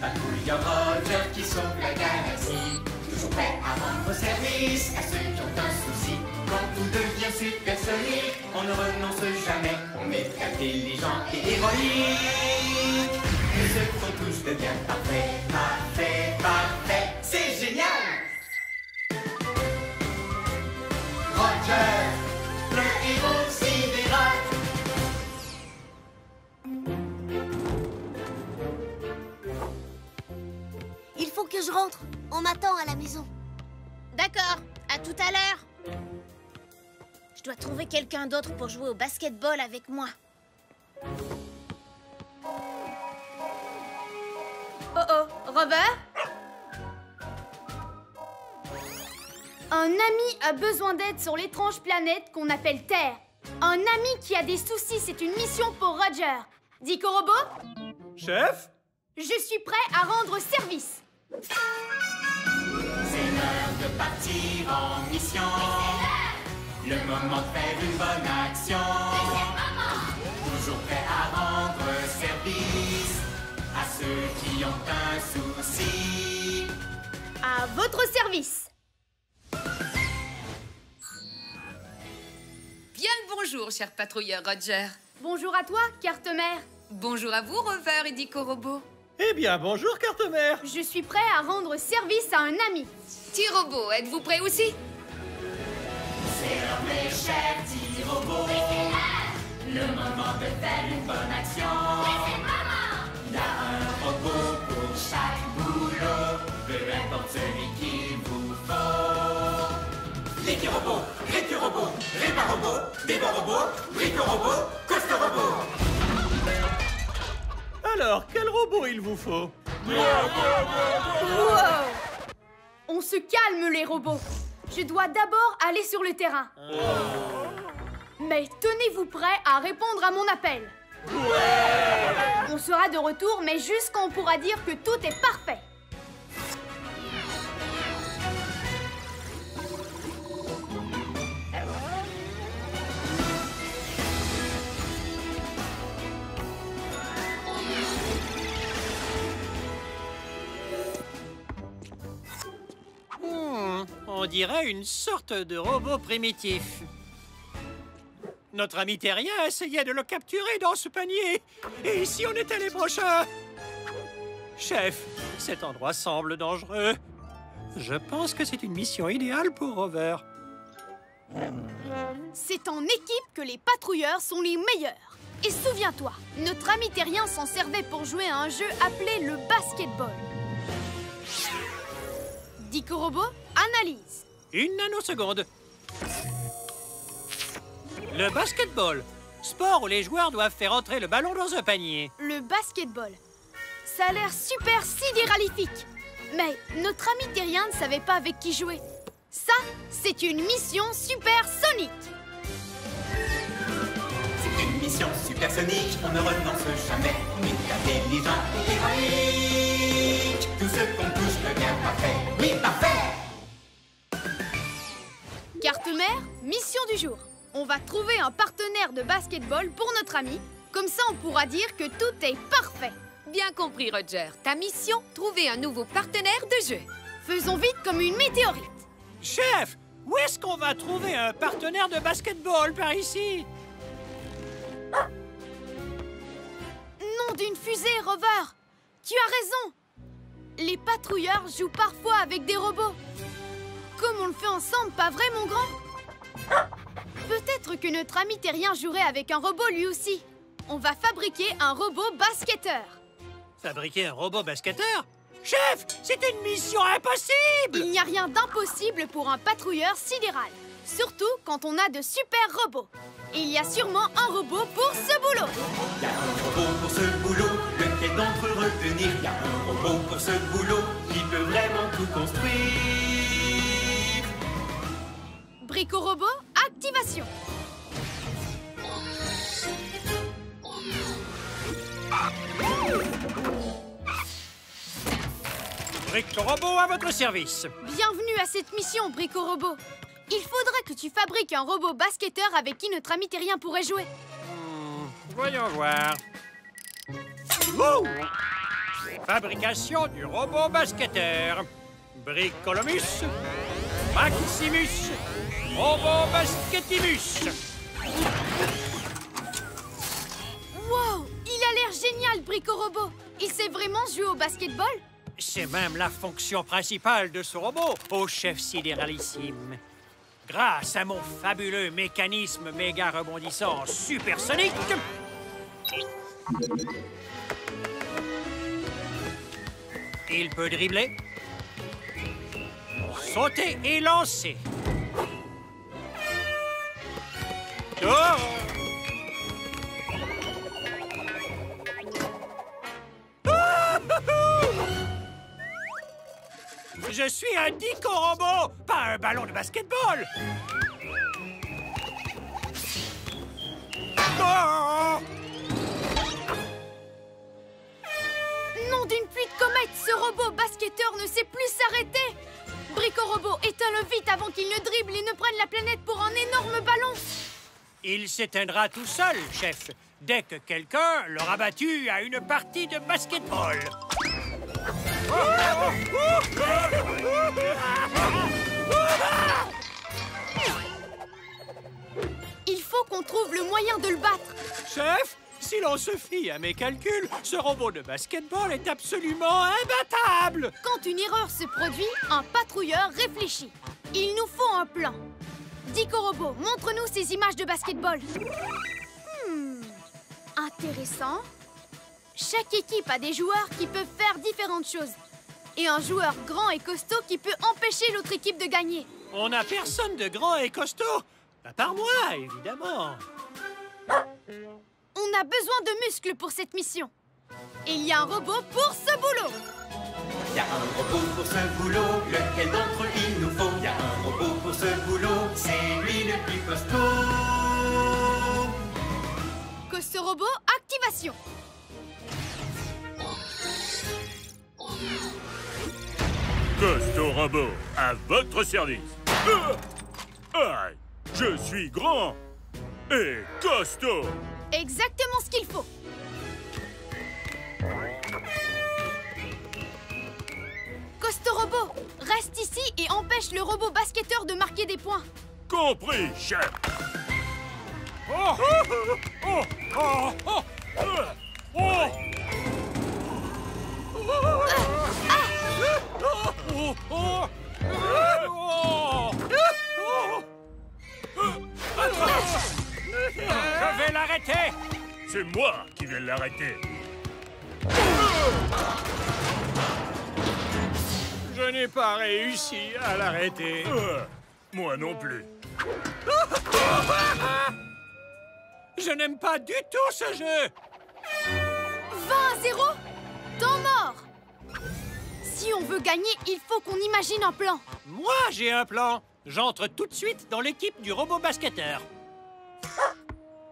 patrouilleurs Roger qui sauvent la galaxie. Toujours prêts à rendre service à ceux qui ont un souci. Quand tout devient supersonique, on ne renonce jamais. On est intelligent et héroïque. Et ce qu'on touche devient parfait, parfait, parfait. C'est génial! Roger, le héros sidéral. Il faut que je rentre. On m'attend à la maison. D'accord, à tout à l'heure. Je dois trouver quelqu'un d'autre pour jouer au basket-ball avec moi. Oh, Rover? Un ami a besoin d'aide sur l'étrange planète qu'on appelle Terre. Un ami qui a des soucis, c'est une mission pour Roger. Dico Robot? Chef? Je suis prêt à rendre service. C'est l'heure de partir en mission. Le moment de faire une bonne action. Toujours prêt à rendre service à ceux qui ont un souci. À votre service. Bien le bonjour, cher patrouilleur Roger. Bonjour à toi, Carte-Mère. Bonjour à vous, Rover et Dico Robot. Eh bien, bonjour, Carte-Mère. Je suis prêt à rendre service à un ami. T-Robot, êtes-vous prêt aussi? C'est l'heure, mes chers petits robots. Le moment de faire une bonne action. Il y a un robot pour chaque boulot. Peu importe celui qu'il vous faut. L'équipe robot, récu robot, répa robot, débat robot, brico robot, costaud robot. Alors, quel robot il vous faut? Wow! On se calme, les robots. Je dois d'abord aller sur le terrain. Mais tenez-vous prêts à répondre à mon appel. On sera de retour, mais juste quand on pourra dire que tout est parfait. On dirait une sorte de robot primitif. Notre ami terrien essayait de le capturer dans ce panier. Et si on était les prochains? Chef, cet endroit semble dangereux. Je pense que c'est une mission idéale pour Rover. C'est en équipe que les patrouilleurs sont les meilleurs. Et souviens-toi, notre ami terrien s'en servait pour jouer à un jeu appelé le basketball. Dico Robot, analyse. Une nanoseconde. Le basketball, sport où les joueurs doivent faire entrer le ballon dans un panier. Le basketball. Ça a l'air super sidéralifique. Mais notre ami terrien ne savait pas avec qui jouer. Ça, c'est une mission supersonique. C'est une mission supersonique, on ne renonce jamais. On est intelligent et héroïque. Tout ce qu'on touche devient parfait. Oui, parfait! Carte-Mère, mission du jour. On va trouver un partenaire de basketball pour notre ami. Comme ça, on pourra dire que tout est parfait. Bien compris, Roger. Ta mission, trouver un nouveau partenaire de jeu. Faisons vite comme une météorite. Chef, où est-ce qu'on va trouver un partenaire de basketball par ici? Nom d'une fusée, Rover. Tu as raison. Les patrouilleurs jouent parfois avec des robots. Comme on le fait ensemble, pas vrai, mon grand? Peut-être que notre ami terrien jouerait avec un robot lui aussi. On va fabriquer un robot basketteur. Fabriquer un robot basketteur? Chef, c'est une mission impossible! Il n'y a rien d'impossible pour un patrouilleur sidéral. Surtout quand on a de super robots. Et il y a sûrement un robot pour ce boulot. Il y a un robot pour ce boulot, lequel d'entre eux retenir? Il y a un robot pour ce boulot, qui peut vraiment tout construire. Brico Robot, activation. Brico Robot à votre service. Bienvenue à cette mission, Brico Robot. Il faudrait que tu fabriques un robot basketteur avec qui notre ami terrien pourrait jouer. Voyons voir. Oh! Fabrication du robot basketteur. Bricolomus, Maximus, robot basketimus. Wow! Il a l'air génial, Brico-Robot! Il sait vraiment jouer au basketball? C'est même la fonction principale de ce robot, au chef sidéralissime. Grâce à mon fabuleux mécanisme méga rebondissant supersonique, il peut dribbler, sauter et lancer. Oh! Je suis un dico-robot, pas un ballon de basketball. Oh! Nom d'une pluie de comètes, ce robot basketteur ne sait plus s'arrêter! Brico-Robot, éteins-le vite avant qu'il ne dribble et ne prenne la planète pour un énorme ballon! Il s'éteindra tout seul, chef, dès que quelqu'un l'aura battu à une partie de basketball. Il faut qu'on trouve le moyen de le battre! Chef, si l'on se fie à mes calculs, ce robot de basketball est absolument imbattable. Quand une erreur se produit, un patrouilleur réfléchit. Il nous faut un plan. Dico-Robot, montre-nous ces images de basketball. Intéressant. Chaque équipe a des joueurs qui peuvent faire différentes choses. Et un joueur grand et costaud qui peut empêcher l'autre équipe de gagner. On n'a personne de grand et costaud, à part moi, évidemment. On a besoin de muscles pour cette mission. Et il y a un robot pour ce boulot. Il y a un robot pour ce boulot, lequel d'entre eux il nous faut? Il y a un robot pour ce boulot, c'est lui le plus costaud. Costaud Robot, activation. Costaud Robot, à votre service. Je suis grand et costaud. Exactement ce qu'il faut. Costaud Robot, reste ici et empêche le robot basketteur de marquer des points. Compris, chef. Oh! Oh! Oh! Oh! Oh! Je vais l'arrêter! C'est moi qui vais l'arrêter. Je n'ai pas réussi à l'arrêter. Moi non plus. Je n'aime pas du tout ce jeu. 20-0, temps mort. Si on veut gagner, il faut qu'on imagine un plan. Moi, j'ai un plan. J'entre tout de suite dans l'équipe du robot basketteur.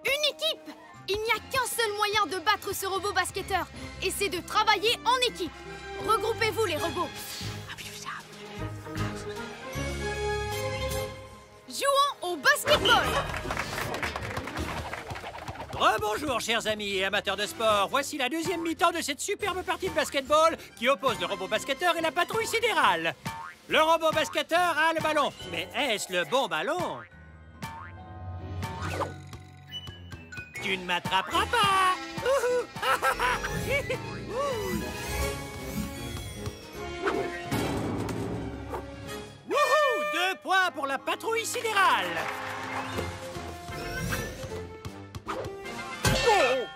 Une équipe! Il n'y a qu'un seul moyen de battre ce robot basketteur, et c'est de travailler en équipe. Regroupez-vous les robots. Jouons au basketball. Rebonjour, chers amis et amateurs de sport. Voici la deuxième mi-temps de cette superbe partie de basketball qui oppose le robot basketteur et la patrouille sidérale. Le robot basketteur a le ballon. Mais est-ce le bon ballon? Tu ne m'attraperas pas! Wouhou! 2 points pour la patrouille sidérale! Oh!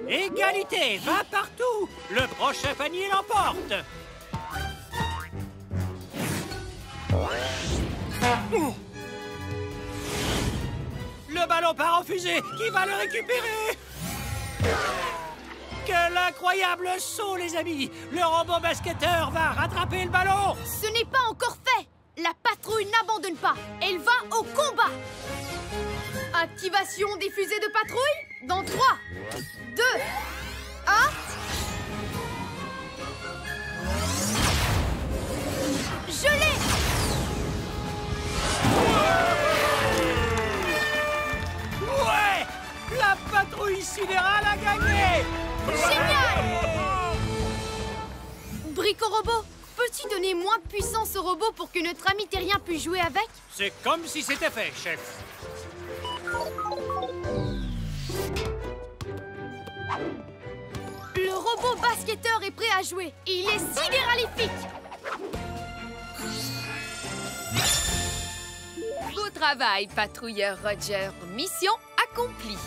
Égalité, va partout. Le prochain panier l'emporte. Le ballon part en fusée. Qui va le récupérer? Quel incroyable saut, les amis. Le robot basketteur va rattraper le ballon. Ce n'est pas encore fait. La patrouille n'abandonne pas. Elle va au combat. Activation des fusées de patrouille dans 3, 2, 1... Dico-Robot, peux-tu donner moins de puissance au robot pour que notre ami terrien puisse jouer avec? C'est comme si c'était fait, chef. Le robot basketteur est prêt à jouer et il est sidéralifique. Beau travail, patrouilleur Roger. Mission accomplie.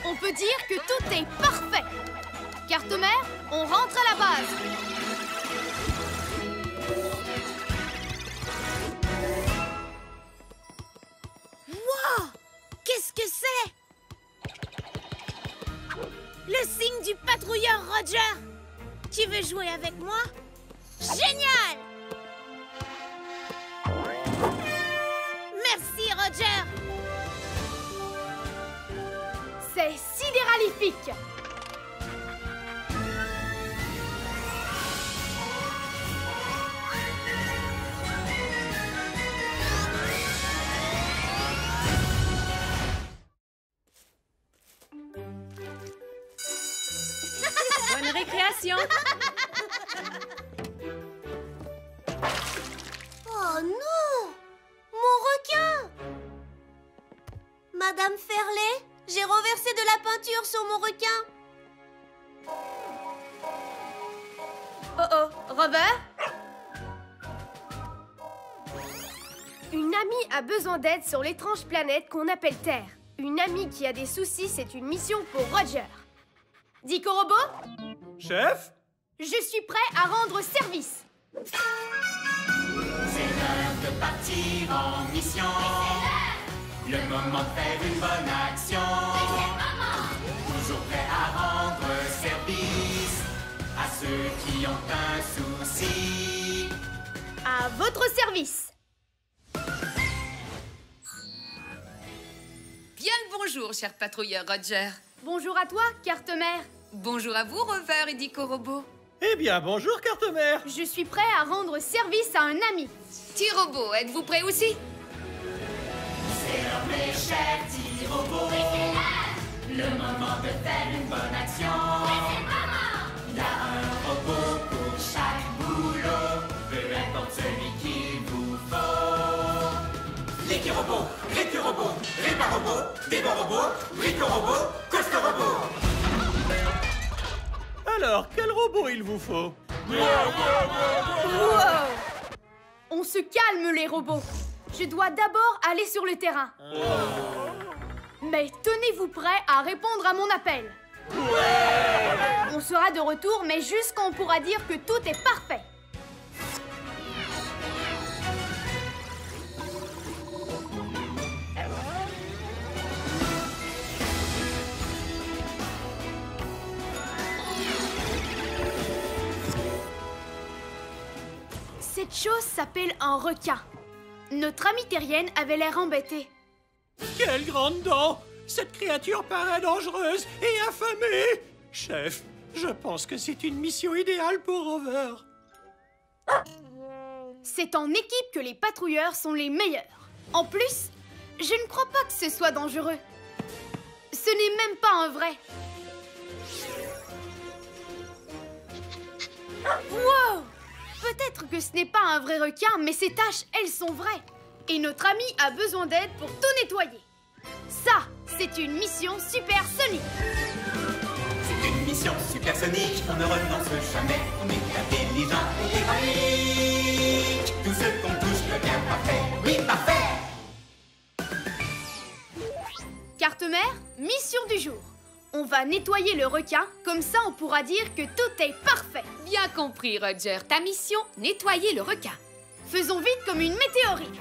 On peut dire que tout est parfait. Carte-mère, on rentre à la base. Wow! Qu'est-ce que c'est? Le signe du patrouilleur Roger! Tu veux jouer avec moi? Génial! Merci, Roger! C'est sidéralifique. Bonne récréation. Oh non! Mon requin! Madame Ferlet, j'ai renversé de la peinture sur mon requin. Oh oh, Robert? Une amie a besoin d'aide sur l'étrange planète qu'on appelle Terre. Une amie qui a des soucis, c'est une mission pour Roger. Dico-Robot, Chef? je suis prêt à rendre service. C'est l'heure de partir en mission. Le moment de faire une bonne action. Toujours prêt à rendre service à ceux qui ont un souci. À votre service. Bien le bonjour, cher patrouilleur Roger. Bonjour à toi, carte-mère. Bonjour à vous, Rover et Dico-Robot. Eh bien, bonjour, carte-mère. Je suis prêt à rendre service à un ami. T-Robot, êtes-vous prêt aussi? C'est l'heure, mes chers petits robots. Le moment de faire une bonne action. Il y a un robot pour chaque boulot. Peu importe celui qu'il vous faut. L'équi-robot, récu-robot, répa-robot, débat-robot, brico-robot, coste-robot. Alors, quel robot il vous faut? Wow! On se calme, les robots. Je dois d'abord aller sur le terrain. Mais tenez-vous prêts à répondre à mon appel. On sera de retour, mais juste quand on pourra dire que tout est parfait. Cette chose s'appelle un requin. Notre amie terrienne avait l'air embêtée. Quelle grande dent! Cette créature paraît dangereuse et affamée! Chef, je pense que c'est une mission idéale pour Rover. C'est en équipe que les patrouilleurs sont les meilleurs. En plus, je ne crois pas que ce soit dangereux. Ce n'est même pas un vrai. Wow! Peut-être que ce n'est pas un vrai requin, mais ses taches, elles sont vraies. Et notre ami a besoin d'aide pour tout nettoyer. Ça, c'est une mission supersonique. C'est une mission supersonique, on ne renonce jamais. On est intelligent et héroïque. Tout ce qu'on touche devient parfait. Oui, parfait! Carte-mère, mission du jour. On va nettoyer le requin, comme ça on pourra dire que tout est parfait. Bien compris, Roger. Ta mission, nettoyer le requin. Faisons vite comme une météorite.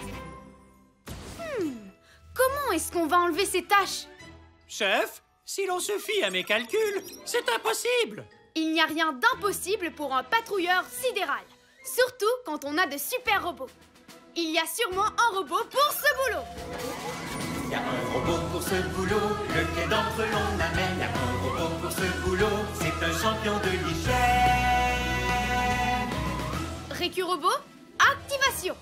Comment est-ce qu'on va enlever ces taches? Chef, si l'on se fie à mes calculs, c'est impossible. Il n'y a rien d'impossible pour un patrouilleur sidéral. Surtout quand on a de super robots. Il y a sûrement un robot pour ce boulot. Il y a un robot pour ce boulot, lequel d'entre eux l'on amène. Il y a un robot pour ce boulot, c'est un champion de l'hygiène. Récu-robot, activation.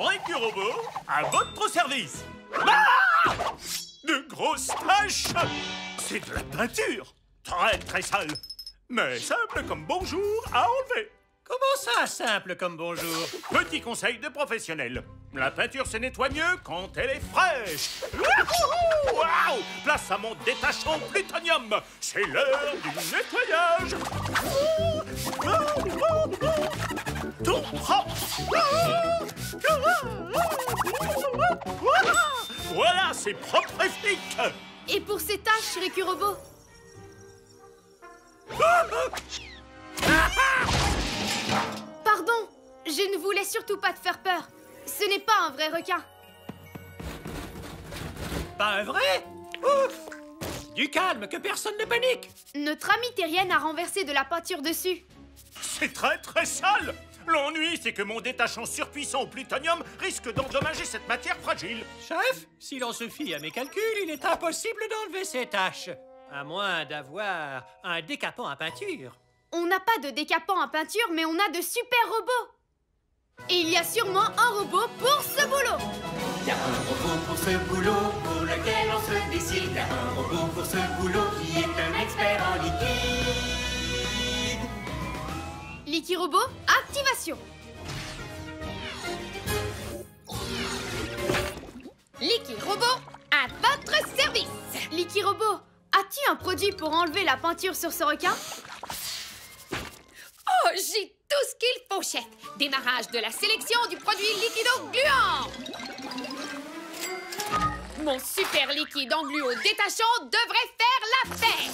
On Ricky Robot, à votre service. Ah! De grosses taches. C'est de la peinture. Très, très sale. Mais simple comme bonjour à enlever. Comment ça, simple comme bonjour? Petit conseil de professionnel. La peinture se nettoie mieux quand elle est fraîche. Wouhou! Waouh! Place à mon détachant plutonium. C'est l'heure du nettoyage. Tout propre. Voilà, c'est propre et flic. Et pour ces tâches, Ricky Robot? Pardon, je ne voulais surtout pas te faire peur. Ce n'est pas un vrai requin. Pas un vrai? Ouf! Du calme, que personne ne panique! Notre amie terrienne a renversé de la peinture dessus. C'est très très sale. L'ennui, c'est que mon détachant surpuissant au plutonium risque d'endommager cette matière fragile. Chef, si l'on se fie à mes calculs, il est impossible d'enlever ces taches. À moins d'avoir un décapant à peinture. On n'a pas de décapant à peinture, mais on a de super robots. Et il y a sûrement un robot pour ce boulot. Il y a un robot pour ce boulot, pour lequel on se décide. Il y a un robot pour ce boulot qui est un expert en liquide. Licky Robot, activation. Licky Robot, à votre service. Licky Robot, as-tu un produit pour enlever la peinture sur ce requin? Oh, j'ai tout ce qu'il faut, chef. Démarrage de la sélection du produit liquido gluant. Mon super liquide engluo détachant devrait faire l'affaire.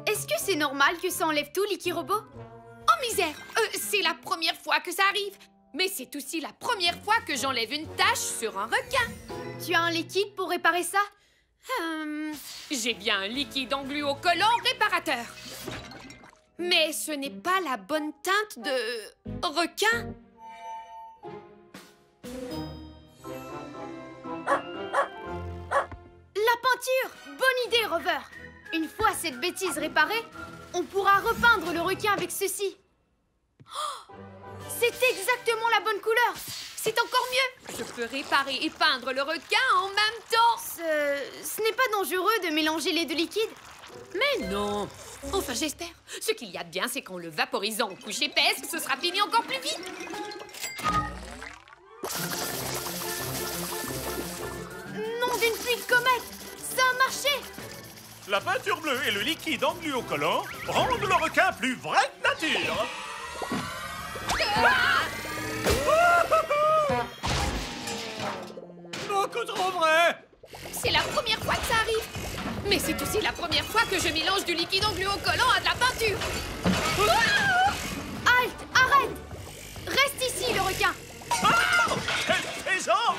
Est-ce que c'est normal que ça enlève tout, Licky Robot? Oh misère, c'est la première fois que ça arrive. Mais c'est aussi la première fois que j'enlève une tache sur un requin. Tu as un liquide pour réparer ça? J'ai bien un liquide engluo collant réparateur. Mais ce n'est pas la bonne teinte de requin. La peinture! Bonne idée, Rover! Une fois cette bêtise réparée, on pourra repeindre le requin avec ceci. Oh, c'est exactement la bonne couleur! C'est encore mieux. Je peux réparer et peindre le requin en même temps. Ce n'est pas dangereux de mélanger les deux liquides? Mais non. Enfin, j'espère. Ce qu'il y a de bien, c'est qu'en le vaporisant en couche épaisse, ce sera fini encore plus vite. Nom d'une pluie de comète! Ça a marché! La peinture bleue et le liquide engluo collant rendent le requin plus vrai que nature. Beaucoup trop vrai! C'est la première fois que ça arrive. Mais c'est aussi la première fois que je mélange du liquide engluo collant à de la peinture. Halte! Arrête! Reste ici, le requin! Oh, quel trésor!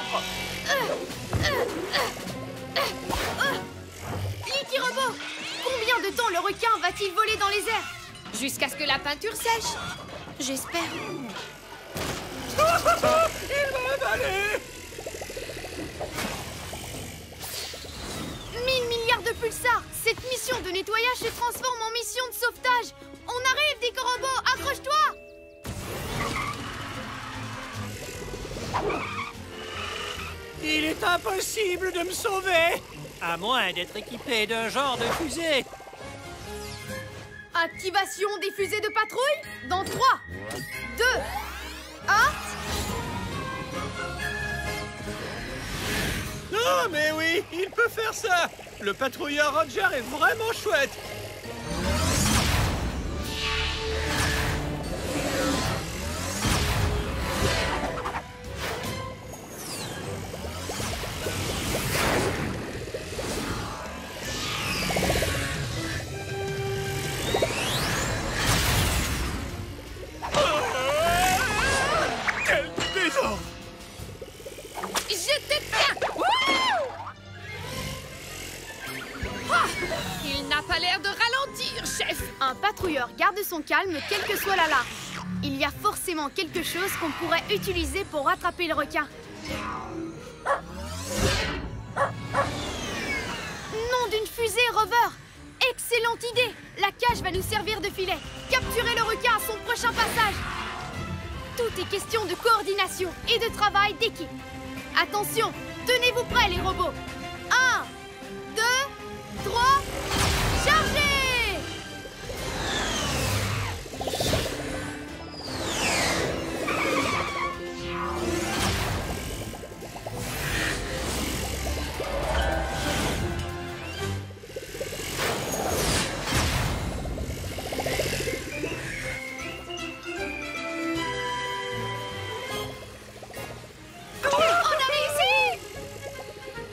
Licky Robot! Combien de temps le requin va-t-il voler dans les airs? Jusqu'à ce que la peinture sèche. J'espère. Il m'a avalé! 1000 milliards de pulsars! Cette mission de nettoyage se transforme en mission de sauvetage! On arrive, Licky Robot! Accroche-toi! Il est impossible de me sauver! À moins d'être équipé d'un genre de fusée. Activation des fusées de patrouille dans 3, 2, 1... Non, mais oui, il peut faire ça! Le patrouilleur Roger est vraiment chouette! Quel désordre! Je te tiens! Ah, il n'a pas l'air de ralentir, chef. Un patrouilleur garde son calme, quelle que soit la large. Il y a forcément quelque chose qu'on pourrait utiliser pour rattraper le requin. Nom d'une fusée, Rover! Excellente idée! La cage va nous servir de filet. Capturez le requin à son prochain prochain passage. Tout est question de coordination et de travail d'équipe. Attention, tenez-vous prêts les robots. 1, 2, 3, chargez!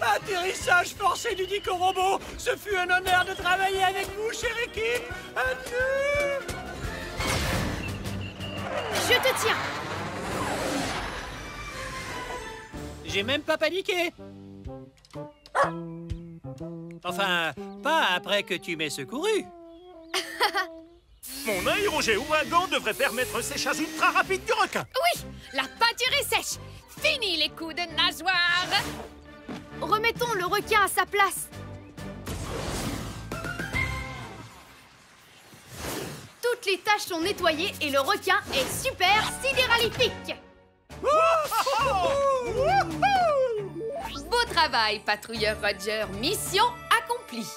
Atterrissage forcé du Dico Robot. Ce fut un honneur de travailler avec vous, chère équipe. Adieu. Je te tiens. J'ai même pas paniqué. Enfin, pas après que tu m'aies secouru. Mon aérojet ouragan devrait permettre le séchage ultra rapide du requin. Oui, la peinture est sèche. Fini les coups de nageoire. Remettons le requin à sa place. Toutes les taches sont nettoyées et le requin est super sidéralifique. Beau travail, patrouilleur Roger. Mission accomplie.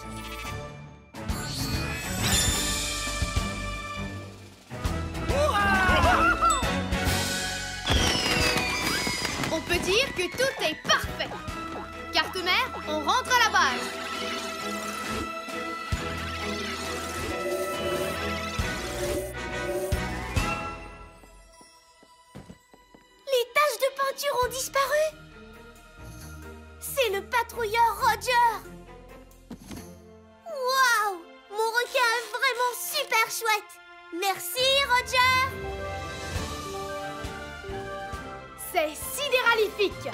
On peut dire que tout est parfait. Carte-mère, on rentre à la base. Les taches de peinture ont disparu. C'est le patrouilleur Roger. Waouh! Mon requin est vraiment super chouette. Merci, Roger. C'est sidéralifique.